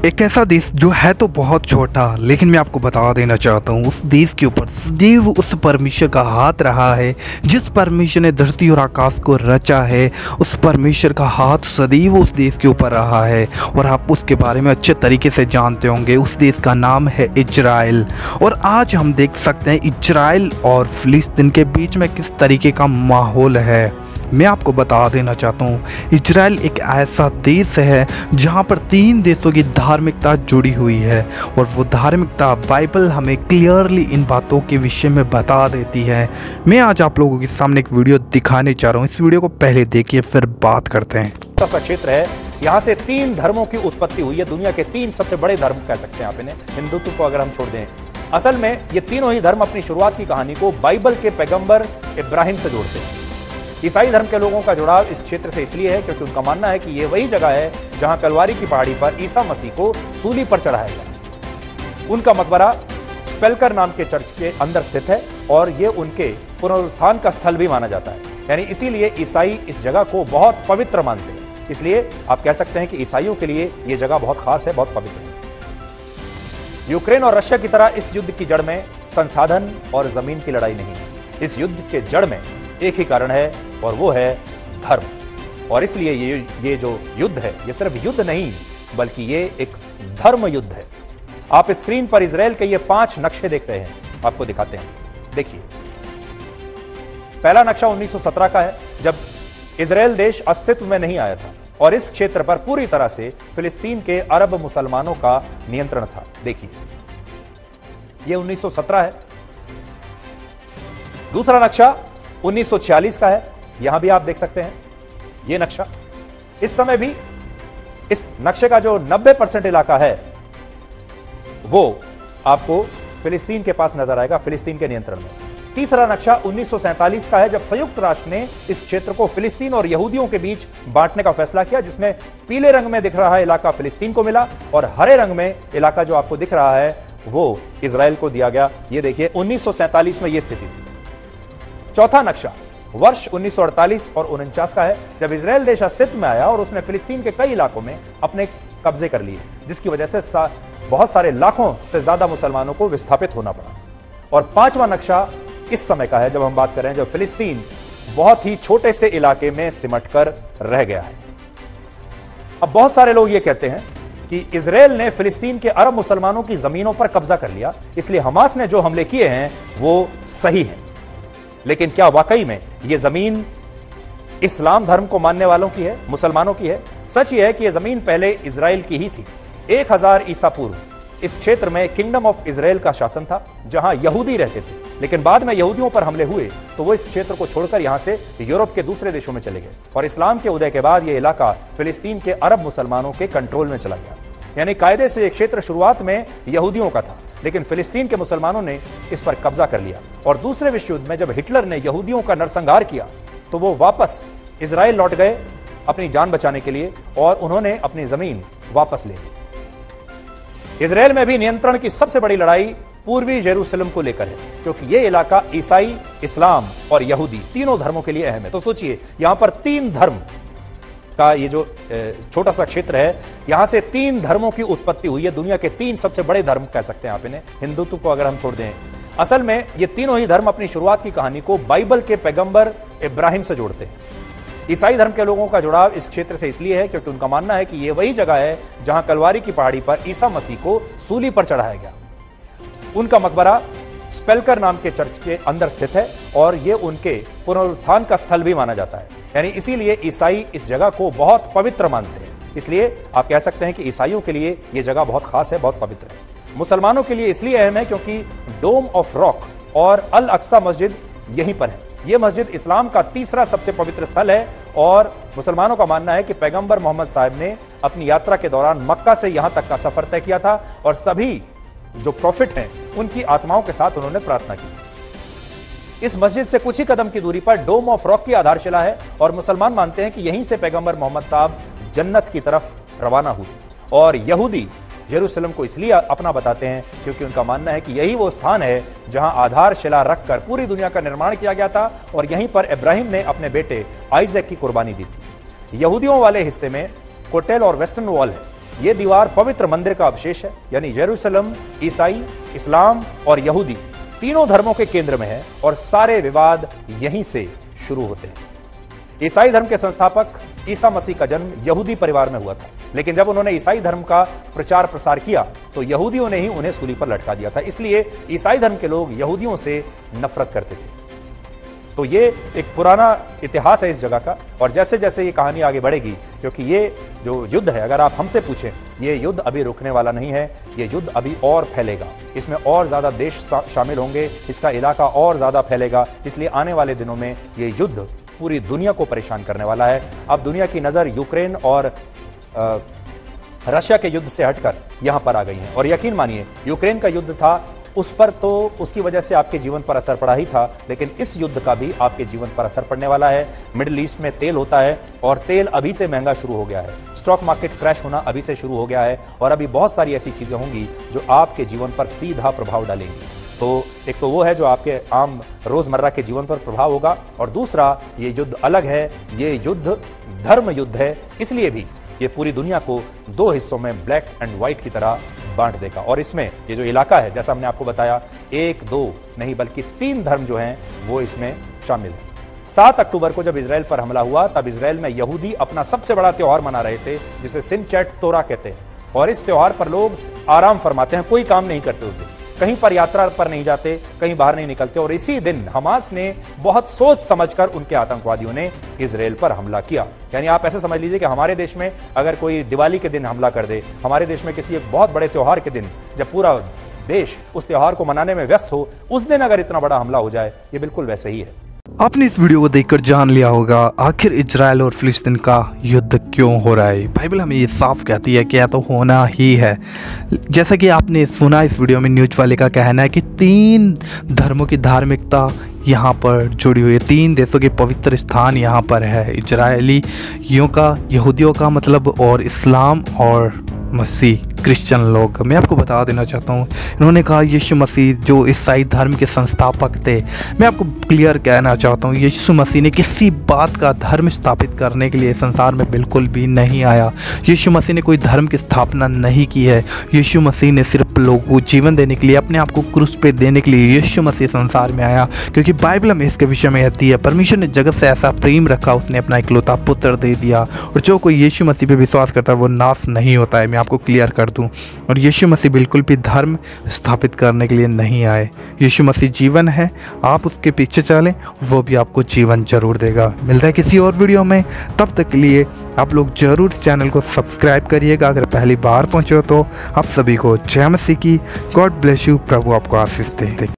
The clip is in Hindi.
एक ऐसा देश जो है तो बहुत छोटा, लेकिन मैं आपको बता देना चाहता हूँ उस देश के ऊपर सदैव उस परमेश्वर का हाथ रहा है। जिस परमेश्वर ने धरती और आकाश को रचा है, उस परमेश्वर का हाथ सदैव उस देश के ऊपर रहा है और आप उसके बारे में अच्छे तरीके से जानते होंगे। उस देश का नाम है इजराइल। और आज हम देख सकते हैं इजराइल और फिलिस्तीन के बीच में किस तरीके का माहौल है। मैं आपको बता देना चाहता हूँ इजराइल एक ऐसा देश है जहाँ पर 3 देशों की धार्मिकता जुड़ी हुई है और वो धार्मिकता बाइबल हमें क्लियरली इन बातों के विषय में बता देती है। मैं आज आप लोगों के सामने एक वीडियो दिखाने चाह रहा हूँ। इस वीडियो को पहले देखिए फिर बात करते हैं। ऐसा क्षेत्र है, यहाँ से 3 धर्मों की उत्पत्ति हुई है। दुनिया के 3 सबसे बड़े धर्म कह सकते हैं आप इन्हें, हिंदुत्व को अगर हम छोड़ दें। असल में ये तीनों ही धर्म अपनी शुरुआत की कहानी को बाइबल के पैगंबर इब्राहिम से जोड़ते हैं। ईसाई धर्म के लोगों का जुड़ाव इस क्षेत्र से इसलिए है क्योंकि उनका मानना है कि ये वही जगह है जहां कलवारी की पहाड़ी पर ईसा मसीह को सूली पर चढ़ाया गया। उनका मकबरा स्पेलकर नाम के चर्च के अंदर स्थित है और ये उनके पुनरुत्थान का स्थल भी माना जाता है। यानी इसीलिए ईसाई इस जगह को बहुत पवित्र मानते हैं। इसलिए आप कह सकते हैं कि ईसाइयों के लिए ये जगह बहुत खास है, बहुत पवित्र है। यूक्रेन और रशिया की तरह इस युद्ध की जड़ में संसाधन और जमीन की लड़ाई नहीं है। इस युद्ध के जड़ में एक ही कारण है और वो है धर्म। और इसलिए ये जो युद्ध है ये सिर्फ युद्ध नहीं बल्कि ये एक धर्म युद्ध है। आप स्क्रीन पर इजराइल के ये 5 नक्शे देख रहे हैं, आपको दिखाते हैं। देखिए, पहला नक्शा 1917 का है जब इजराइल देश अस्तित्व में नहीं आया था और इस क्षेत्र पर पूरी तरह से फिलिस्तीन के अरब मुसलमानों का नियंत्रण था। देखिए, ये 1917 है। दूसरा नक्शा 1946 का है, यहां भी आप देख सकते हैं यह नक्शा। इस समय भी इस नक्शे का जो 90% इलाका है वो आपको फिलिस्तीन के पास नजर आएगा, फिलिस्तीन के नियंत्रण में। तीसरा नक्शा 1947 का है जब संयुक्त राष्ट्र ने इस क्षेत्र को फिलिस्तीन और यहूदियों के बीच बांटने का फैसला किया, जिसमें पीले रंग में दिख रहा इलाका फिलिस्तीन को मिला और हरे रंग में इलाका जो आपको दिख रहा है वो इजराइल को दिया गया। ये देखिए 1947 में यह स्थिति थी। चौथा नक्शा वर्ष 1948 और 49 का है जब इजराइल देश अस्तित्व में आया और उसने फिलिस्तीन के कई इलाकों में अपने कब्जे कर लिए, जिसकी वजह से बहुत सारे लाखों से ज्यादा मुसलमानों को विस्थापित होना पड़ा। और 5वां नक्शा इस समय का है जब हम बात कर रहे हैं जब फिलिस्तीन बहुत ही छोटे से इलाके में सिमट कर रह गया है। अब बहुत सारे लोग ये कहते हैं कि इजराइल ने फिलिस्तीन के अरब मुसलमानों की जमीनों पर कब्जा कर लिया, इसलिए हमास ने जो हमले किए हैं वो सही है। लेकिन क्या वाकई में यह जमीन इस्लाम धर्म को मानने वालों की है, मुसलमानों की है? सच यह है कि यह जमीन पहले इजराइल की ही थी। 1000 ईसा पूर्व इस क्षेत्र में किंगडम ऑफ इजराइल का शासन था जहां यहूदी रहते थे, लेकिन बाद में यहूदियों पर हमले हुए तो वो इस क्षेत्र को छोड़कर यहां से यूरोप के दूसरे देशों में चले गए और इस्लाम के उदय के बाद यह इलाका फिलिस्तीन के अरब मुसलमानों के कंट्रोल में चला गया। यानी कायदे से यह क्षेत्र शुरुआत में यहूदियों का था, लेकिन फिलिस्तीन के मुसलमानों ने इस पर कब्जा कर लिया। और दूसरे विश्व युद्ध में जब हिटलर ने यहूदियों का नरसंहार किया तो वो वापस इजराइल लौट गए अपनी जान बचाने के लिए और उन्होंने अपनी जमीन वापस ले ली। इजराइल में भी नियंत्रण की सबसे बड़ी लड़ाई पूर्वी जेरूसलम को लेकर है, क्योंकि यह इलाका ईसाई, इस्लाम और यहूदी तीनों धर्मों के लिए अहम है। तो सोचिए, यहां पर 3 धर्म का ये जो छोटा सा क्षेत्र है, यहां से 3 धर्मों की उत्पत्ति हुई है। दुनिया के 3 सबसे बड़े धर्म कह सकते हैं आप इन्हें, हिंदुत्व को अगर हम छोड़ दें। असल में ये तीनों ही धर्म अपनी शुरुआत की कहानी को बाइबल के पैगंबर इब्राहिम से जोड़ते हैं। ईसाई धर्म के लोगों का जुड़ाव इस क्षेत्र से इसलिए है क्योंकि उनका मानना है कि ये वही जगह है जहां कलवारी की पहाड़ी पर ईसा मसीह को सूली पर चढ़ाया गया। उनका मकबरा स्पेलकर नाम के चर्च के अंदर स्थित है और ये उनके पुनरुत्थान का स्थल भी माना जाता है। यानी इसीलिए ईसाई इस जगह को बहुत पवित्र मानते हैं। इसलिए आप कह सकते हैं कि ईसाइयों के लिए यह जगह बहुत खास है, बहुत पवित्र है। मुसलमानों के लिए इसलिए अहम है क्योंकि डोम ऑफ रॉक और अल अक्सा मस्जिद यहीं पर है। यह मस्जिद इस्लाम का तीसरा सबसे पवित्र स्थल है और मुसलमानों का मानना है कि पैगंबर मोहम्मद साहब ने अपनी यात्रा के दौरान मक्का से यहां तक का सफर तय किया था और सभी जो प्रॉफिट हैं उनकी आत्माओं के साथ उन्होंने प्रार्थना की। इस मस्जिद से कुछ ही कदम की दूरी पर डोम ऑफ रॉक की आधारशिला है और मुसलमान मानते हैं कि यहीं से पैगंबर मोहम्मद साहब जन्नत की तरफ रवाना हुए। और यहूदी यरूशलेम को इसलिए अपना बताते हैं क्योंकि उनका मानना है कि यही वो स्थान है जहां आधारशिला रखकर पूरी दुनिया का निर्माण किया गया था और यहीं पर इब्राहिम ने अपने बेटे आइजैक की कुर्बानी दी थी। यहूदियों वाले हिस्से में कोटेल और वेस्टर्न वॉल है ये दीवार पवित्र मंदिर का अवशेष है, यानी यरूशलेम ईसाई, इस्लाम और यहूदी तीनों धर्मों के केंद्र में है और सारे विवाद यहीं से शुरू होते हैं। ईसाई धर्म के संस्थापक ईसा मसीह का जन्म यहूदी परिवार में हुआ था, लेकिन जब उन्होंने ईसाई धर्म का प्रचार प्रसार किया तो यहूदियों ने ही उन्हें सूली पर लटका दिया था। इसलिए ईसाई धर्म के लोग यहूदियों से नफरत करते थे। तो ये एक पुराना इतिहास है इस जगह का, और जैसे जैसे ये कहानी आगे बढ़ेगी, क्योंकि ये जो युद्ध है, अगर आप हमसे पूछें, ये युद्ध अभी रुकने वाला नहीं है, ये युद्ध अभी और फैलेगा, इसमें और ज्यादा देश शामिल होंगे, इसका इलाका और ज्यादा फैलेगा। इसलिए आने वाले दिनों में ये युद्ध पूरी दुनिया को परेशान करने वाला है। अब दुनिया की नजर यूक्रेन और रशिया के युद्ध से हटकर यहां पर आ गई है, और यकीन मानिए यूक्रेन का युद्ध था, उस पर तो उसकी वजह से आपके जीवन पर असर पड़ा ही था, लेकिन इस युद्ध का भी आपके जीवन पर असर पड़ने वाला है। मिडिल ईस्ट में तेल होता है और तेल अभी से महंगा शुरू हो गया है, स्टॉक मार्केट क्रैश होना अभी से शुरू हो गया है, और अभी बहुत सारी ऐसी चीजें होंगी जो आपके जीवन पर सीधा प्रभाव डालेंगी। तो एक तो वो है जो आपके आम रोजमर्रा के जीवन पर प्रभाव होगा, और दूसरा ये युद्ध अलग है, ये युद्ध धर्म युद्ध है, इसलिए भी ये पूरी दुनिया को दो हिस्सों में ब्लैक एंड व्हाइट की तरह बांट देगा। और इसमें ये जो इलाका है, जैसा हमने आपको बताया, 1 2 नहीं बल्कि 3 धर्म जो हैं वो इसमें शामिल है। 7 अक्टूबर को जब इजराइल पर हमला हुआ, तब इजराइल में यहूदी अपना सबसे बड़ा त्योहार मना रहे थे, जिसे सिमचैट तोरा कहते हैं, और इस त्योहार पर लोग आराम फरमाते हैं, कोई काम नहीं करते उस दिन, कहीं पर यात्रा पर नहीं जाते, कहीं बाहर नहीं निकलते। और इसी दिन हमास ने बहुत सोच समझकर उनके आतंकवादियों ने इजराइल पर हमला किया। यानी आप ऐसे समझ लीजिए कि हमारे देश में अगर कोई दिवाली के दिन हमला कर दे, हमारे देश में किसी एक बहुत बड़े त्योहार के दिन, जब पूरा देश उस त्योहार को मनाने में व्यस्त हो, उस दिन अगर इतना बड़ा हमला हो जाए, ये बिल्कुल वैसे ही है। आपने इस वीडियो को देखकर जान लिया होगा आखिर इजराइल और फिलिस्तीन का युद्ध क्यों हो रहा है। बाइबल हमें ये साफ कहती है कि यह तो होना ही है। जैसा कि आपने सुना इस वीडियो में, न्यूज वाले का कहना है कि 3 धर्मों की धार्मिकता यहाँ पर जुड़ी हुई है, 3 देशों के पवित्र स्थान यहाँ पर है, इजरायलियों का, यहूदियों का मतलब, और इस्लाम और मसीह क्रिश्चियन लोग। मैं आपको बता देना चाहता हूँ, इन्होंने कहा यीशु मसीह जो ईसाई धर्म के संस्थापक थे। मैं आपको क्लियर कहना चाहता हूँ, यीशु मसीह ने किसी बात का धर्म स्थापित करने के लिए संसार में बिल्कुल भी नहीं आया। यीशु मसीह ने कोई धर्म की स्थापना नहीं की है। यीशु मसीह ने सिर्फ लोगों को जीवन देने के लिए, अपने आप को क्रूस पे देने के लिए यीशु मसीह संसार में आया, क्योंकि बाइबल में इसके विषय में कहती है, परमेश्वर ने जगत से ऐसा प्रेम रखा, उसने अपना इकलौता पुत्र दे दिया, और जो कोई यीशु मसीह पे विश्वास करता है वो नाश नहीं होता है। मैं आपको क्लियर कर दूं, और यीशु मसीह बिल्कुल भी धर्म स्थापित करने के लिए नहीं आए। यीशु मसीह जीवन है, आप उसके पीछे चलें, वो भी आपको जीवन जरूर देगा। मिलता है किसी और वीडियो में, तब तक के लिए आप लोग जरूर चैनल को सब्सक्राइब करिएगा। अगर पहली बार पहुंचे हो तो आप सभी को जय मसीह की। God bless you. प्रभु आपको आशीष दे।